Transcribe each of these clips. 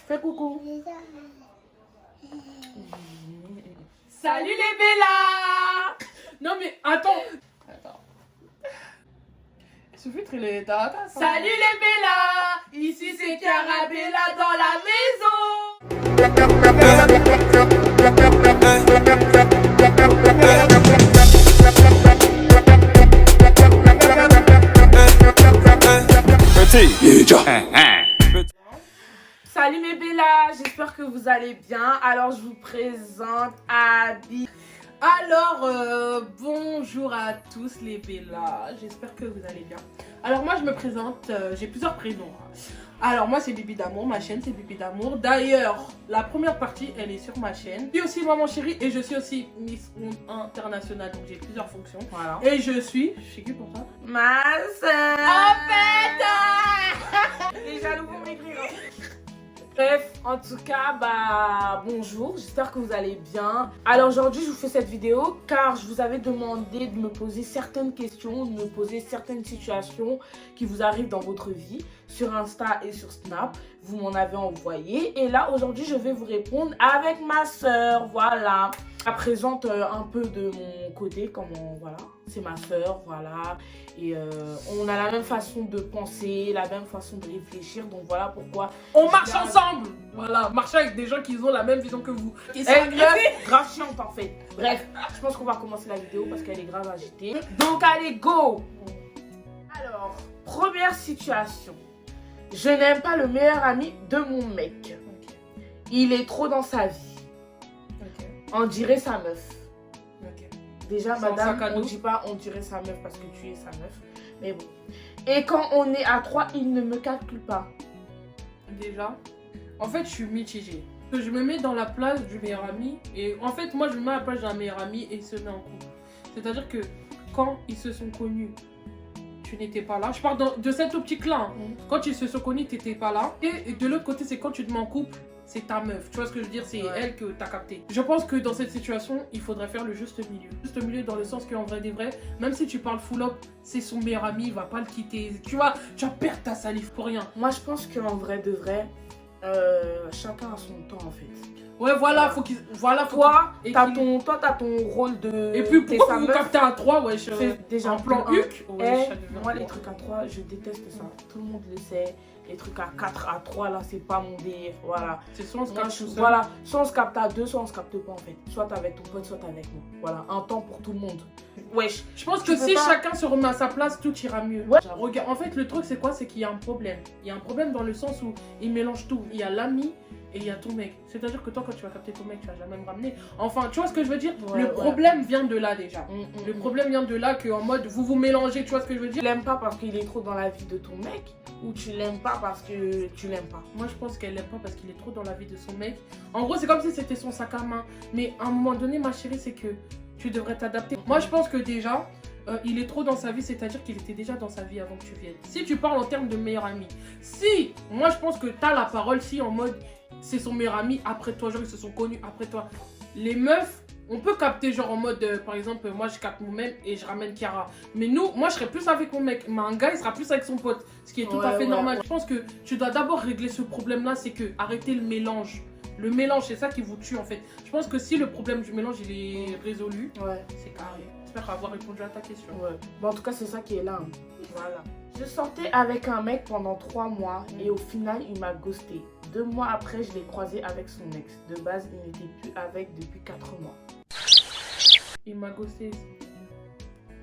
Fais coucou. Salut les Bella. Non mais attends. Il suffit de les dates. Salut les Bella. Ici c'est Carabella dans la maison. Salut mes Bella, j'espère que vous allez bien. Alors je vous présente Abby. Alors bonjour à tous les Bella, j'espère que vous allez bien. Alors moi je me présente, j'ai plusieurs prénoms. Alors moi c'est Bibi d'amour, ma chaîne c'est Bibi d'amour. D'ailleurs la première partie elle est sur ma chaîne. Je suis aussi maman chérie et je suis aussi Miss Monde International, donc j'ai plusieurs fonctions. Voilà. Et je suis qui pour ça? Ma soeur. En fait les jaloux vont m'écrire. Bref, en tout cas, bonjour, j'espère que vous allez bien. Alors aujourd'hui, je vous fais cette vidéo car je vous avais demandé de me poser certaines questions, de me poser certaines situations qui vous arrivent dans votre vie, sur Insta et sur Snap. Vous m'en avez envoyé et là, aujourd'hui, je vais vous répondre avec ma soeur, voilà. Elle présente un peu de mon côté, comment, voilà, c'est ma soeur, voilà. Et on a la même façon de penser, la même façon de réfléchir, donc voilà pourquoi on marche ensemble. Voilà, marcher avec des gens qui ont la même vision que vous. Grave chiante en fait. Bref, je pense qu'on va commencer la vidéo parce qu'elle est grave agitée. Donc allez, go. Alors, première situation. Je n'aime pas le meilleur ami de mon mec. Il est trop dans sa vie. On dirait sa meuf. Déjà, madame, on dit pas on dirait sa meuf parce que tu es sa meuf. Mais bon. Et quand on est à 3, il ne me calcule pas. Déjà, en fait, je suis mitigée. Je me mets dans la place du meilleur ami. Et en fait, moi, je me mets à la place d'un meilleur ami et il se met en couple. C'est-à-dire que quand ils se sont connus, tu n'étais pas là. Je parle de cette optique-là. Quand ils se sont connus, tu n'étais pas là. Et de l'autre côté, c'est quand tu te mets en couple, c'est ta meuf. Tu vois ce que je veux dire? C'est elle que tu as capté. Je pense que dans cette situation, il faudrait faire le juste milieu. Juste milieu dans le sens qu'en vrai des vrais, même si tu parles full up, c'est son meilleur ami, il va pas le quitter. Tu vois, tu vas perdre ta salive pour rien. Moi, je pense qu'en vrai de vrai, chacun a son temps en fait. Ouais, voilà, faut qu'il. Voilà, toi, t'as ton rôle de. Et puis, pourquoi vous captez à 3, ouais, déjà en plan Huc. Moi, les trucs à 3, je déteste ça. Tout le monde le sait. Les trucs à 4, à 3, là, c'est pas mon délire. Voilà. C'est soit on se capte tout seul. Voilà. Soit on se capte à 2, soit on se capte pas en fait. Soit t'es avec ton pote, soit t'es avec moi. Voilà. Un temps pour tout le monde. Wesh. Je pense que si chacun se remet à sa place, tout ira mieux. Ouais. Regarde, en fait, le truc, c'est quoi? C'est qu'il y a un problème. Il y a un problème dans le sens où il mélange tout. Il y a l'ami et il y a ton mec. C'est-à-dire que toi, quand tu vas capter ton mec, tu vas jamais me ramener. Enfin, tu vois ce que je veux dire? Le problème vient de là déjà. Le problème vient de là qu'en mode, vous vous mélangez. Tu vois ce que je veux dire? Tu l'aimes pas parce qu'il est trop dans la vie de ton mec ou tu l'aimes pas parce que tu l'aimes pas? Moi, je pense qu'elle l'aime pas parce qu'il est trop dans la vie de son mec. En gros, c'est comme si c'était son sac à main. Mais à un moment donné, ma chérie, c'est que tu devrais t'adapter. Moi, je pense que déjà, il est trop dans sa vie, c'est-à-dire qu'il était déjà dans sa vie avant que tu viennes. Si tu parles en termes de meilleur ami, si, moi, je pense que tu as la parole, si en mode, c'est son meilleur ami après toi, genre ils se sont connus après toi. Les meufs, on peut capter genre en mode, par exemple, moi je capte moi-même et je ramène Chiara. Mais nous, moi je serais plus avec mon mec, mais un gars il sera plus avec son pote, ce qui est tout à fait normal. Je pense que tu dois d'abord régler ce problème-là, c'est que arrêter le mélange. Le mélange, c'est ça qui vous tue en fait. Je pense que si le problème du mélange il est résolu, c'est carré. J'espère avoir répondu à ta question. Bon, en tout cas, c'est ça qui est là. Voilà. Je sortais avec un mec pendant 3 mois et au final, il m'a ghosté. 2 mois après, je l'ai croisé avec son ex. De base, il n'était plus avec depuis 4 mois. Il m'a ghosté.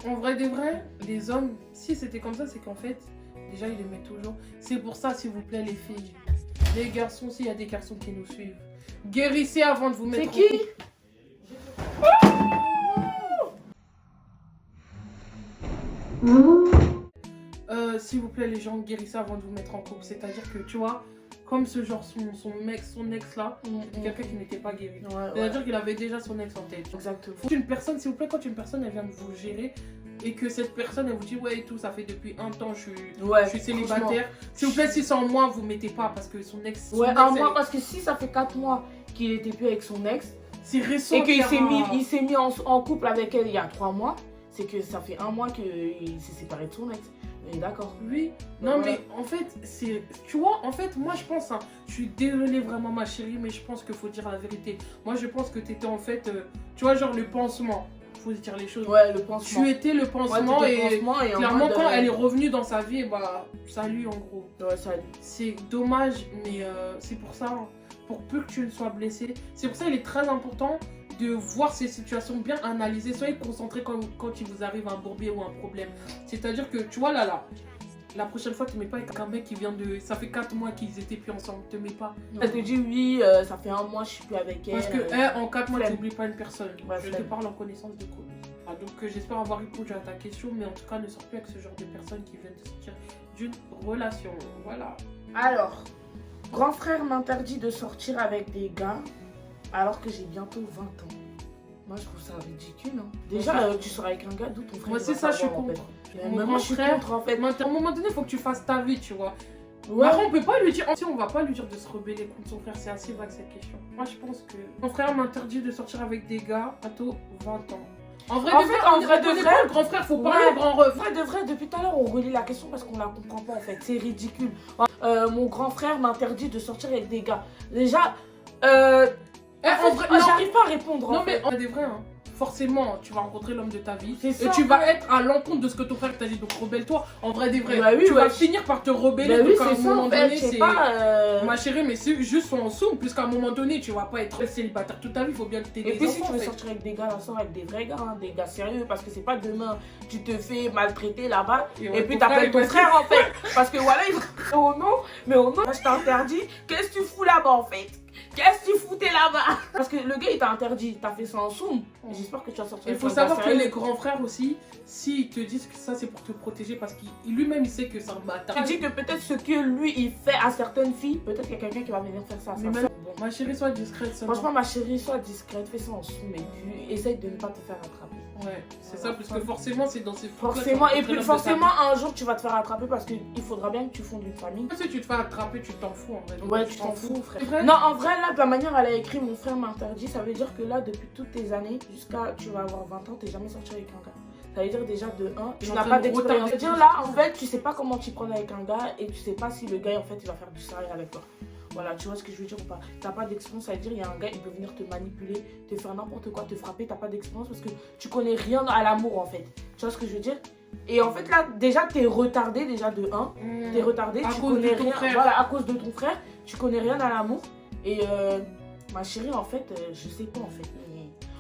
En vrai des vrais, les hommes, si c'était comme ça, c'est qu'en fait, déjà, ils aimaient toujours. C'est pour ça, s'il vous plaît, les filles. Les garçons, s'il y a des garçons qui nous suivent, guérissez avant de vous mettre en couple. C'est qui? S'il vous plaît, les gens, guérissez avant de vous mettre en couple. C'est-à-dire que, tu vois, comme ce genre, son ex là, quelqu'un qui n'était pas guéri. C'est-à-dire qu'il avait déjà son ex en tête. Exactement. Une personne, s'il vous plaît, quand une personne, elle vient de vous gérer et que cette personne, elle vous dit, ouais, et tout, ça fait depuis un temps, je suis célibataire. S'il vous plaît, si c'est en mois, vous mettez pas parce que son ex. Un mois, parce que si ça fait 4 mois qu'il était plus avec son ex, c'est récent. Et qu'il s'est mis en couple avec elle il y a 3 mois, c'est que ça fait 1 mois qu'il s'est séparé de son ex. On est d'accord. Oui, non mais en fait, c'est... Tu vois, en fait, moi je pense, hein, je suis désolée vraiment ma chérie, mais je pense qu'il faut dire la vérité. Moi je pense que t'étais en fait, tu vois, genre le pansement. Faut se dire les choses. Ouais, le pansement. Tu étais le pansement, ouais, et clairement mode, quand elle est revenue dans sa vie, bah salut en gros. Ouais, salut. C'est dommage, mais c'est pour ça, hein, pour peu que tu ne sois blessé. C'est pour ça qu'il est très important de voir ces situations bien analysées. Soyez concentrés quand il vous arrive un bourbier ou un problème. C'est-à-dire que, tu vois, là, la prochaine fois, tu ne mets pas avec un mec qui vient de... Ça fait 4 mois qu'ils étaient plus ensemble, te mets pas. Elle te dit oui, ça fait 1 mois, je suis plus avec elle. Parce que en 4 mois, tu n'oublies pas une personne. Ouais, je te parle en connaissance de cause. Ah, donc j'espère avoir répondu à ta question, mais en tout cas, ne sors plus avec ce genre de personnes qui viennent de sortir d'une relation. Voilà. Alors, grand frère m'interdit de sortir avec des gars alors que j'ai bientôt 20 ans. Moi, je trouve ça ridicule. Hein. Déjà, tu sors avec un gars, d'où ton frère. Moi, c'est ça, je suis contre. Moi, je suis contre, en fait. À un moment donné, il faut que tu fasses ta vie, tu vois. Ouais. Après, on peut pas lui dire. Si on va pas lui dire de se rebeller contre son frère, c'est assez vague cette question. Moi, je pense que mon frère m'interdit de sortir avec des gars bientôt 20 ans. En vrai, de vrai, le grand frère, faut parler au grand ref. Vrai de vrai, depuis tout à l'heure, on relie la question parce qu'on la comprend pas en fait. C'est ridicule. Mon grand frère m'interdit de sortir avec des gars. Déjà, j'arrive pas à répondre. Non, mais on est des vrais, hein. Forcément, tu vas rencontrer l'homme de ta vie et ça, tu vas être à l'encontre de ce que ton frère t'a dit. Donc, rebelle-toi. En vrai, des vrais. Bah oui, tu vas finir par te rebeller. Bah oui, à un moment donné, c'est pas. Ma chérie, mais c'est juste son somme. Puisqu'à un moment donné, tu vas pas être célibataire toute ta vie. Il faut bien que tu aies des puis, enfants. si tu veux sortir avec des gars, là, sors avec des vrais gars, hein, des gars sérieux. Parce que c'est pas demain, tu te fais maltraiter là-bas. Et puis, t'appelles ton frère en fait. Parce que voilà, il va. Oh non, mais oh non, je t'interdis. Qu'est-ce que tu fous là-bas en fait? Qu'est-ce que tu foutais là-bas? Parce que le gars il t'a interdit, t'as fait ça en soum. J'espère que tu vas sortir. Il faut savoir que les grands frères aussi, s'ils te disent que ça c'est pour te protéger, parce qu'il lui-même il sait que c'est un bâtard. Tu dis que peut-être ce que lui il fait à certaines filles, peut-être qu'il y a quelqu'un qui va venir faire ça à sa soeur. Bon. Ma chérie, sois discrète seulement. Franchement, ma chérie, sois discrète, fais ça en soum et puis essaye de ne pas te faire attraper. Ouais, c'est ça, parce que forcément c'est dans ces forcément, et puis forcément un jour tu vas te faire attraper parce qu'il faudra bien que tu fondes une famille. Si tu te fais attraper, tu t'en fous en vrai. Ouais, tu t'en fous, frère. Non, en vrai, là, de la manière elle a écrit mon frère m'interdit, ça veut dire que là, depuis toutes tes années, jusqu'à tu vas avoir 20 ans, t'es jamais sorti avec un gars. Ça veut dire déjà de 1, tu n'as pas d'expérience. Ça veut dire là, en fait, tu sais pas comment t'y prendre avec un gars et tu sais pas si le gars, en fait, il va faire du sérieux avec toi. Voilà, tu vois ce que je veux dire ou pas? T'as pas d'expérience, ça veut dire il y a un gars, il peut venir te manipuler, te faire n'importe quoi, te frapper, t'as pas d'expérience parce que tu connais rien à l'amour en fait. Tu vois ce que je veux dire? Et en fait là, déjà t'es retardé déjà de 1, t'es retardé, tu connais rien, voilà, à cause de ton frère, tu connais rien à l'amour. Et ma chérie en fait, je sais pas en fait.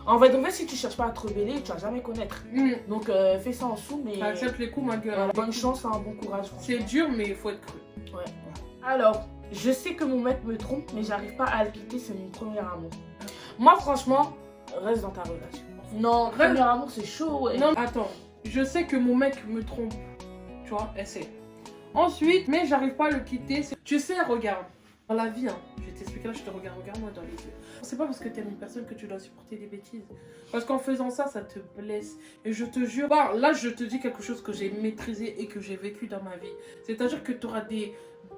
En fait, si tu cherches pas à te rebeller, tu vas jamais connaître. Donc fais ça en sous, mais... Accepte les coups ma gueule. Voilà, bonne chance, hein, bon courage. C'est dur mais il faut être cru. Ouais. Alors... Je sais que mon mec me trompe, mais j'arrive pas à le quitter, c'est mon premier amour. Moi, franchement, reste dans ta relation. Non, premier amour, c'est chaud, ouais. Non, attends, je sais que mon mec me trompe, tu vois, essaie. Ensuite, mais j'arrive pas à le quitter. Tu sais, regarde, dans la vie, hein, je vais t'expliquer là, je te regarde-moi dans les yeux. C'est pas parce que t'aimes une personne que tu dois supporter des bêtises. Parce qu'en faisant ça, ça te blesse. Et je te jure, là, je te dis quelque chose que j'ai maîtrisé et que j'ai vécu dans ma vie. C'est-à-dire que tu auras des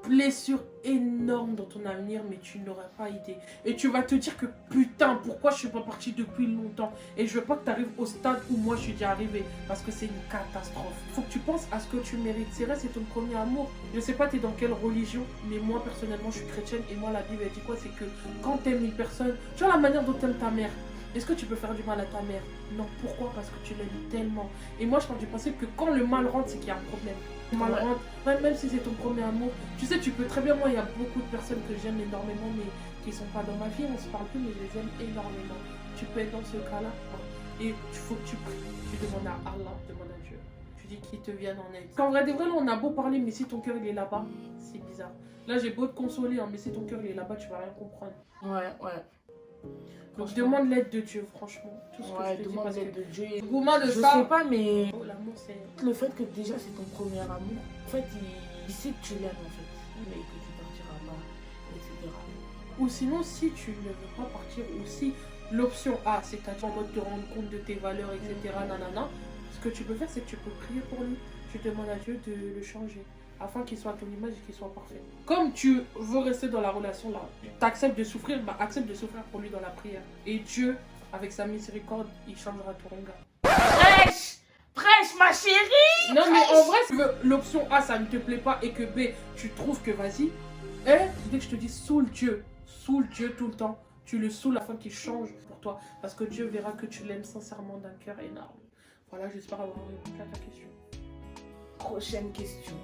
blessures énormes dans ton avenir, mais tu n'auras pas idée. Et tu vas te dire que putain, pourquoi je suis pas partie depuis longtemps? Et je veux pas que tu arrives au stade où moi je suis déjà arrivée, parce que c'est une catastrophe. Faut que tu penses à ce que tu mérites. C'est vrai, c'est ton premier amour. Je sais pas t'es dans quelle religion, mais moi personnellement je suis chrétienne et moi la Bible elle dit quoi? C'est que quand t'aimes une personne, tu vois la manière dont t'aimes ta mère. Est-ce que tu peux faire du mal à ta mère? Non. Pourquoi? Parce que tu l'aimes tellement. Et moi, je pars du principe que quand le mal rentre, c'est qu'il y a un problème. Le mal rentre, même si c'est ton premier amour. Tu sais, tu peux très bien... Moi, il y a beaucoup de personnes que j'aime énormément, mais qui ne sont pas dans ma vie. On se parle plus, mais je les aime énormément. Tu peux être dans ce cas-là. Et il faut que tu pries. Tu demandes à Allah, demande à Dieu. Tu dis qu'il te vienne en aide. Qu'en vrai, des vrais, là, on a beau parler, mais si ton cœur, il est là-bas, c'est bizarre. Là, j'ai beau te consoler, hein, mais si ton cœur, il est là-bas, tu vas rien comprendre. Ouais. Donc demande l'aide de Dieu, franchement. Tout ce que je te demande dis, l'aide de Dieu. Je sais pas, mais l'amour, c'est le fait que déjà c'est ton premier amour, en fait, il sait que tu l'aimes en fait, mais que tu partiras pas, etc. Ou sinon, si tu ne veux pas partir, ou si l'option A, c'est-à-dire en mode te rendre compte de tes valeurs, etc. Nanana, ce que tu peux faire, c'est que tu peux prier pour lui. Tu demandes à Dieu de le changer, afin qu'il soit à ton image et qu'il soit parfait. Comme tu veux rester dans la relation là, tu acceptes de souffrir, bah accepte de souffrir pour lui dans la prière. Et Dieu, avec sa miséricorde, il changera ton regard. Fraîche, ma chérie. Non, mais en vrai, si l'option A, ça ne te plaît pas et que B, tu trouves que vas-y, dès que je te dis saoule Dieu tout le temps, tu le saoules afin qu'il change pour toi. Parce que Dieu verra que tu l'aimes sincèrement d'un cœur énorme. Voilà, j'espère avoir répondu à ta question. Prochaine question.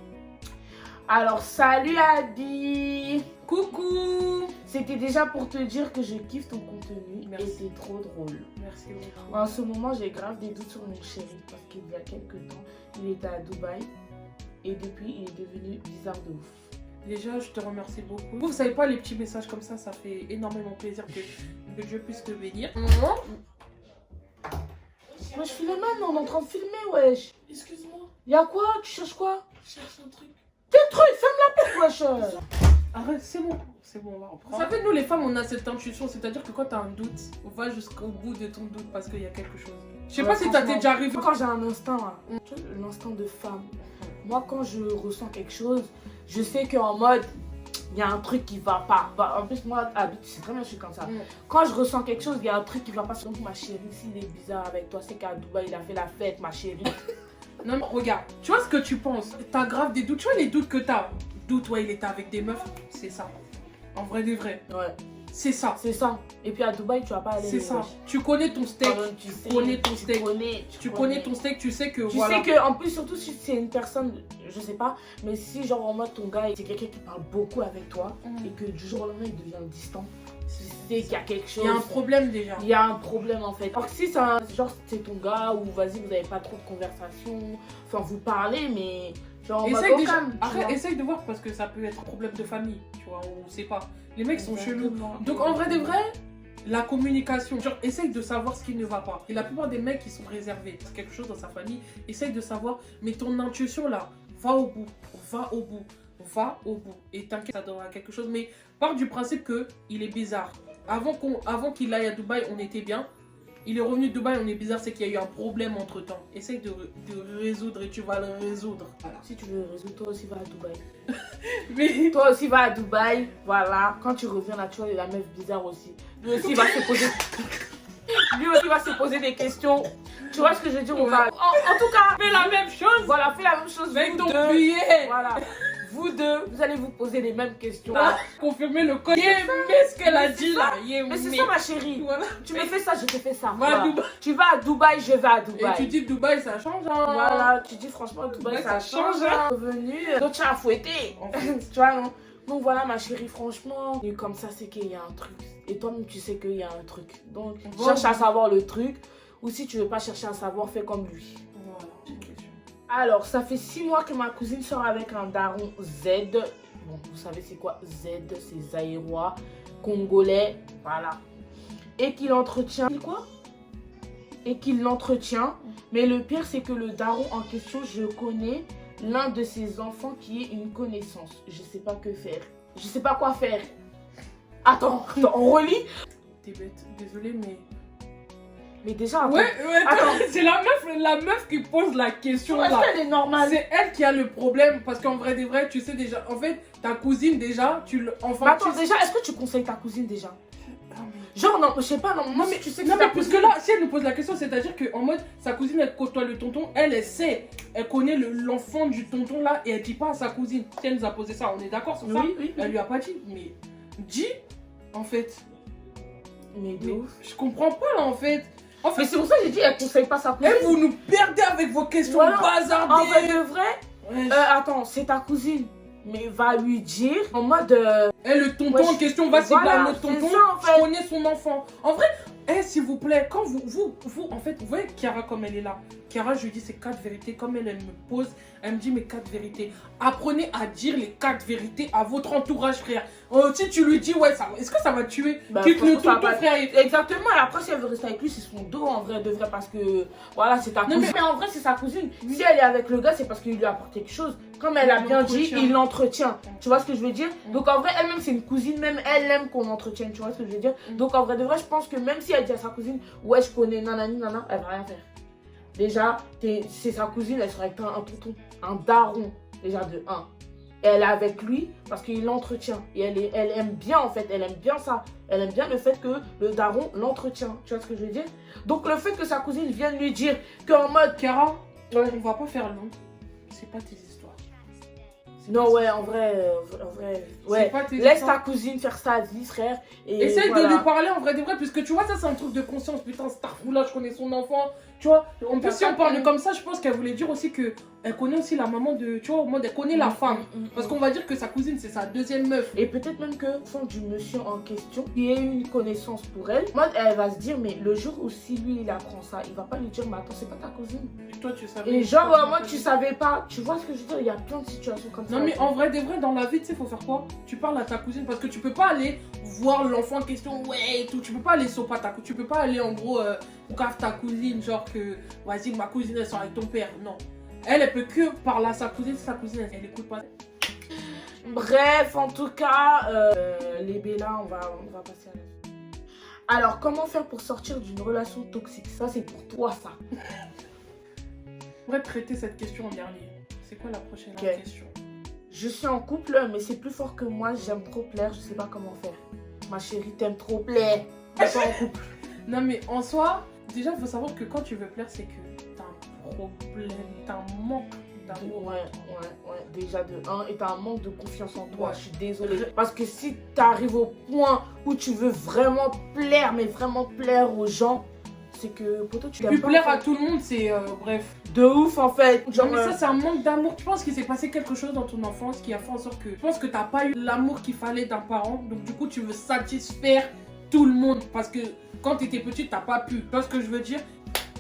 Alors, salut Adi. Coucou. C'était déjà pour te dire que je kiffe ton contenu. Merci. Et t'es trop drôle. Merci beaucoup. En ce moment, j'ai grave des doutes sur mon chéri. Parce qu'il y a quelques temps, il était à Dubaï. Et depuis, il est devenu bizarre de ouf. Déjà, je te remercie beaucoup. Vous savez pas, les petits messages comme ça fait énormément plaisir que Dieu puisse te bénir. Wesh, Philemon, on est en train de filmer, wesh. Excuse-moi, Y'a quoi? Tu cherches quoi? je cherche un truc. Quel truc? Ferme la porte, wesh. Arrête, c'est bon, on va reprendre. Vous savez, nous les femmes, on a cette intuition, c'est-à-dire que quand t'as un doute, on va jusqu'au bout de ton doute parce qu'il y a quelque chose. Je sais pas si t'es déjà arrivé. Quand j'ai un instinct, là, tu vois, l'instinct de femme, moi quand je ressens quelque chose, je sais qu'en mode, il y a un truc qui va pas. En plus, moi, c'est très bien, je suis comme ça. Quand je ressens quelque chose, il y a un truc qui va pas. Donc, ma chérie, s'il est bizarre avec toi, c'est qu'à Dubaï, il a fait la fête, ma chérie. Non, mais regarde, tu vois ce que tu penses. T'as grave des doutes. Tu vois les doutes que t'as. Doute, ouais, il était avec des meufs. C'est ça. En vrai des vrais. Ouais. C'est ça. C'est ça. Et puis à Dubaï, tu vas pas aller. C'est ça. Tu connais ton steak. Tu connais ton steak. Tu connais ton steak, tu sais que tu voilà. sais que, en plus, surtout si c'est une personne, je sais pas, mais si genre en mode ton gars, c'est quelqu'un qui parle beaucoup avec toi et que du jour au lendemain, il devient distant. Tu sais qu'il y a quelque chose. Il y a un problème déjà. Il y a un problème en fait. Alors que si c'est genre c'est ton gars ou vas-y vous avez pas trop de conversation, enfin vous parlez mais genre essaye déjà. calme, Après essaye de voir parce que ça peut être un problème de famille, tu vois, on sait pas. Les mecs sont chelous. Exactement. Donc en vrai de vrai, la communication, genre essaye de savoir ce qui ne va pas. Et la plupart des mecs qui sont réservés, c'est quelque chose dans sa famille, essaye de savoir, mais ton intuition là, va au bout, va au bout. Va au bout et t'inquiète, ça donnera quelque chose, mais part du principe que il est bizarre. Avant qu'il aille à Dubaï, on était bien. Il est revenu de Dubaï, on est bizarre, c'est qu'il y a eu un problème entre temps. Essaye de résoudre et tu vas le résoudre. Voilà. Si tu veux résoudre, toi aussi va à Dubaï. Mais toi aussi va à Dubaï, voilà. Quand tu reviens là, tu vois la meuf bizarre aussi. Lui aussi va se poser. Lui aussi va se poser des questions. Tu vois ce que je veux dire? On va. En tout cas, fais la même chose. Voilà, fais la même chose. Avec vous ton deux. billet. Voilà. Vous deux, vous allez vous poser les mêmes questions. Confirmer le code. Mais ce qu'elle a dit là. Mais c'est ça ma chérie. Voilà. Tu me fais ça, je te fais ça. Voilà. Tu vas à Dubaï, je vais à Dubaï. Et tu dis Dubaï, ça change. Hein. Voilà, tu dis franchement Dubaï, ça change. Revenu, donc tu as fouetté. En fait. Tu vois, non? Donc voilà ma chérie, franchement, et comme ça c'est qu'il y a un truc. Et toi-même tu sais qu'il y a un truc. Donc cherche à savoir le truc. Ou si tu veux pas chercher à savoir, fais comme lui. Voilà, j'ai une question. Alors, ça fait 6 mois que ma cousine sort avec un daron Z. Bon, vous savez c'est quoi Z? C'est zaïrois, congolais, voilà. Et qu'il entretient... Quoi? Et qu'il l'entretient. Mais le pire, c'est que le daron en question, je connais l'un de ses enfants qui est une connaissance. Je sais pas que faire. Je sais pas quoi faire. Attends, on relit? T'es bête, désolée, mais... Mais déjà, attends. Ouais, attends. C'est la meuf qui pose la question là. Est-ce qu'elle est normale? C'est elle qui a le problème parce qu'en vrai des vrais, tu sais déjà. En fait, ta cousine déjà, enfin. Mais attends, déjà, est-ce que tu conseilles ta cousine déjà? Genre, non, je sais pas, non, mais tu sais que non, mais puisque là, si elle nous pose la question, c'est-à-dire qu'en mode, sa cousine, elle côtoie le tonton, elle sait, elle connaît l'enfant du tonton là et elle dit pas à sa cousine. Si elle nous a posé ça, on est d'accord sur ça? Oui. Elle lui a pas dit, mais dis, en fait. Mais je comprends pas là, en fait. Mais c'est pour ça que j'ai dit, elle conseille pas sa cousine. Et vous nous perdez avec vos questions bazardées. En vrai de vrai, attends, c'est ta cousine. Mais va lui dire en mode. Le tonton en question va cibler notre tonton. Je connais son enfant. En vrai, s'il vous plaît, quand vous, en fait, vous voyez Chiara comme elle est là. Chiara, je lui dis c'est 4 vérités. Comme elle me pose, elle me dit mes 4 vérités. Apprenez à dire les 4 vérités à votre entourage, frère. Si tu lui dis, ouais, est-ce que ça va tuer? Quitte le tonton, frère. Exactement, et après, si elle veut rester avec lui, c'est son dos en vrai de vrai. Parce que, voilà, c'est ta cousine. Mais en vrai, c'est sa cousine. Si elle est avec le gars, c'est parce qu'il lui a apporté quelque chose. Comme elle a bien dit, il l'entretient. Tu vois ce que je veux dire? Donc en vrai, elle-même, c'est une cousine, même elle aime qu'on l'entretienne. Tu vois ce que je veux dire? Donc en vrai de vrai, je pense que même si elle dit à sa cousine, ouais, je connais nanani, nana, elle va rien faire. Déjà, c'est sa cousine, elle serait avec un tonton, un daron, déjà de 1. Elle est avec lui parce qu'il l'entretient. Et elle aime bien en fait, elle aime bien ça. Elle aime bien le fait que le daron l'entretient. Tu vois ce que je veux dire? Donc le fait que sa cousine vienne lui dire qu'en mode, Chiara, Ouais. On va pas faire long. C'est pas tes histoires. Non, ouais, en vrai, ouais. Pas tes Laisse histoires. ta cousine faire sa vie, frère. Et Essaye voilà. de lui parler en vrai de vrai, puisque tu vois, ça c'est un truc de conscience. Putain, Starfoula, je connais son enfant. Tu vois, en plus, si on parle comme ça, je pense qu'elle voulait dire aussi que elle connaît aussi la maman de. Tu vois, au moins, elle connaît la femme. Parce qu'on va dire que sa cousine, c'est sa deuxième meuf. Et peut-être même que fond du monsieur en question, qui ait une connaissance pour elle, moi, elle va se dire, mais le jour où si lui il apprend ça, il va pas lui dire, mais attends, c'est pas ta cousine. Et toi, tu savais. Et genre, moi, tu savais pas. Tu vois ce que je veux dire? Il y a plein de situations comme ça. Non, mais en vrai, des vrais, dans la vie, tu sais, faut faire quoi? Tu parles à ta cousine parce que tu peux pas aller voir l'enfant en question, ouais, et tout. Tu peux pas aller sopa ta cousine. Tu peux pas aller en gros, cave ta cousine, genre que, vas-y, ma cousine, elle sort avec ton père. Non. Elle peut que parler à sa cousine, sa cousine, elle écoute pas. Bref, en tout cas, les Bella, on va passer à la suite. Alors, comment faire pour sortir d'une relation toxique? Ça, c'est pour toi, ça. On va traiter cette question en dernier. C'est quoi la prochaine question? Je suis en couple, mais c'est plus fort que moi. J'aime trop plaire, je sais pas comment faire. Ma chérie, t'aimes trop plaire. T'es pas en couple. Non, mais en soi, déjà, il faut savoir que quand tu veux plaire, c'est que t'as un problème, t'as un manque d'amour. Ouais. Déjà de 1, et t'as un manque de confiance en toi. Ouais. Je suis désolée. Parce que si t'arrives au point où tu veux vraiment plaire, mais vraiment plaire aux gens, c'est que pour toi, tu peux plaire à tout le monde, c'est bref. De ouf en fait. Genre, mais ça, c'est un manque d'amour. Tu penses qu'il s'est passé quelque chose dans ton enfance qui a fait en sorte que. Je pense que t'as pas eu l'amour qu'il fallait d'un parent. Donc, du coup, tu veux satisfaire tout le monde. Parce que quand t'étais petite, t'as pas pu. Tu vois ce que je veux dire?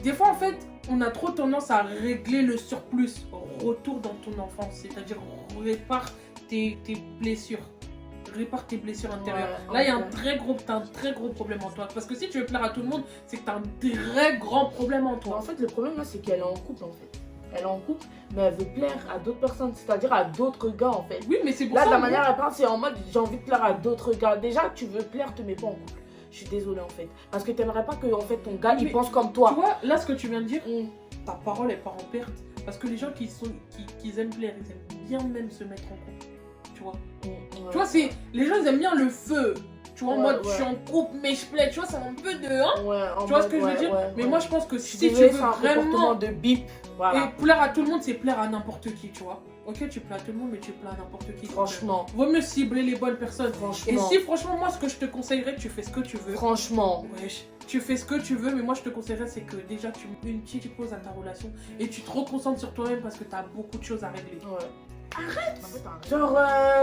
Des fois, en fait, on a trop tendance à régler le surplus. Retour dans ton enfance. C'est-à-dire, répare tes blessures. Répare tes blessures intérieures. Là, il y a un très gros problème en toi. Parce que si tu veux plaire à tout le monde, c'est que tu as un très grand problème en toi. En fait, le problème là, c'est qu'elle est en couple en fait. Elle est en couple, mais elle veut plaire à d'autres personnes, c'est-à-dire à d'autres gars en fait. Oui, mais c'est pour là, ça. Là, de la manière elle parle, c'est en mode j'ai envie de plaire à d'autres gars. Déjà, tu veux plaire, te mets pas en couple. Je suis désolée en fait. Parce que t'aimerais pas que en fait, ton gars, il pense comme toi. Tu vois, là, ce que tu viens de dire, ta parole est pas en perte. Parce que les gens qui aiment plaire, ils aiment bien même se mettre en couple. Tu vois, tu vois, c'est les gens ils aiment bien le feu. Tu vois, en mode je suis en couple mais je plais. Tu vois, c'est un peu de tu vois ce que je veux dire. Mais moi je pense que si tu veux vraiment de bip, et plaire à tout le monde, c'est plaire à n'importe qui, tu vois. Ok, tu plais à tout le monde mais tu plais à n'importe qui. Franchement, vaut mieux cibler les bonnes personnes. Franchement. Et si franchement moi ce que je te conseillerais, tu fais ce que tu veux. Franchement. Wesh, tu fais ce que tu veux, mais moi je te conseillerais c'est que déjà tu mets une petite pause à ta relation et tu te reconcentres sur toi-même parce que tu as beaucoup de choses à régler. Arrête! Genre,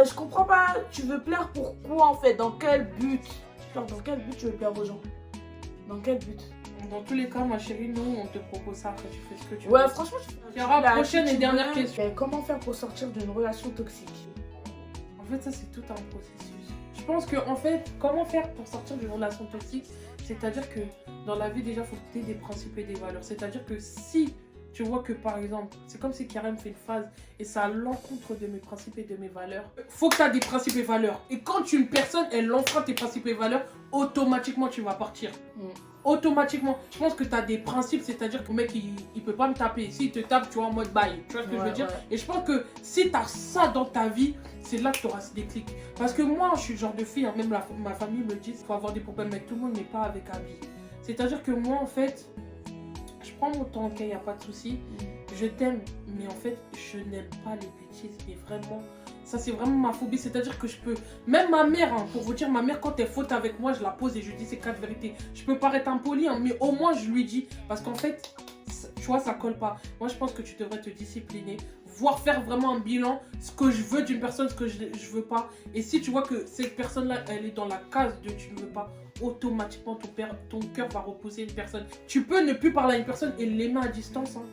je comprends pas. Tu veux plaire pourquoi en fait? Dans quel but? Genre, dans quel but tu veux plaire aux gens? Dans quel but? Dans tous les cas, ma chérie, nous on te propose ça. Après, tu fais ce que tu veux. Ouais, franchement, il y aura la prochaine et dernière question. Comment faire pour sortir d'une relation toxique? En fait, ça c'est tout un processus. Je pense que en fait, comment faire pour sortir d'une relation toxique? C'est-à-dire que dans la vie, déjà, il faut que tu aies des principes et des valeurs. C'est-à-dire que si tu vois que par exemple, c'est comme si Karim fait une phrase et ça a l'encontre de mes principes et de mes valeurs. Faut que tu aies des principes et valeurs. Et quand une personne, elle enfreint tes principes et valeurs, automatiquement tu vas partir. Automatiquement. Je pense que tu as des principes, c'est-à-dire que le mec, il peut pas me taper. S'il te tape, tu vois, en mode bye. Tu vois ce que je veux dire? Et je pense que si tu as ça dans ta vie, c'est là que tu auras ce déclic. Parce que moi, je suis le genre de fille, hein, même ma famille me dit qu'il faut avoir des problèmes avec tout le monde, mais pas avec Abby. C'est-à-dire que moi, en fait, je prends mon temps, ok, il n'y a pas de souci. Je t'aime, mais en fait, je n'aime pas les bêtises. Et vraiment, ça c'est vraiment ma phobie. C'est-à-dire que je peux... Même ma mère, hein, pour vous dire, ma mère, quand elle faute avec moi, je la pose et je lui dis ces 4 vérités. Je peux paraître impoli, hein, mais au moins je lui dis. Parce qu'en fait, tu vois, ça colle pas. Moi, je pense que tu devrais te discipliner. Voire faire vraiment un bilan. Ce que je veux d'une personne, ce que je veux pas. Et si tu vois que cette personne-là, elle est dans la case de tu ne veux pas, automatiquement ton cœur va repousser une personne. Tu peux ne plus parler à une personne et l'aimer à distance. Hein.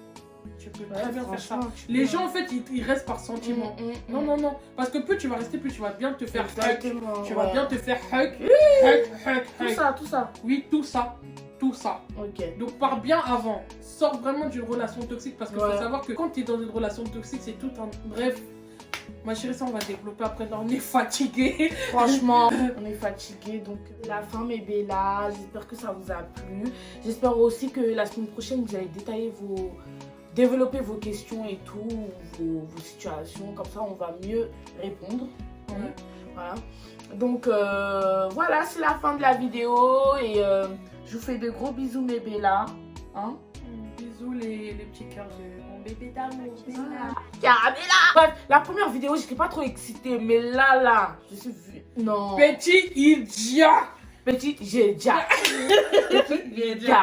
Tu peux très bien faire ça. Les gens en fait ils restent par sentiment. Non. Parce que plus tu vas rester, plus tu vas bien te faire hug. Tu vas bien te faire hug. Tout ça. Oui, tout ça. Ok. Donc pars bien avant. Sors vraiment d'une relation toxique parce qu'il faut savoir que quand tu es dans une relation toxique, c'est tout un... Bref. Ma chérie, ça on va développer après. Là, on est fatigué. Franchement, on est fatigué. Donc, la fin, mes Bella. J'espère que ça vous a plu. J'espère aussi que la semaine prochaine, vous allez développer vos questions et tout, vos situations. Comme ça, on va mieux répondre. Voilà. Donc, voilà, c'est la fin de la vidéo. Et je vous fais de gros bisous, mes Bella. Hein? Bisous. bisous les petits cœurs de mon bébé d'amour. Caramela. Bref, la première vidéo, j'étais pas trop excitée, mais là, je suis vue. Non. Petit idiot. Petit, j'ai déjà. Petit idiot.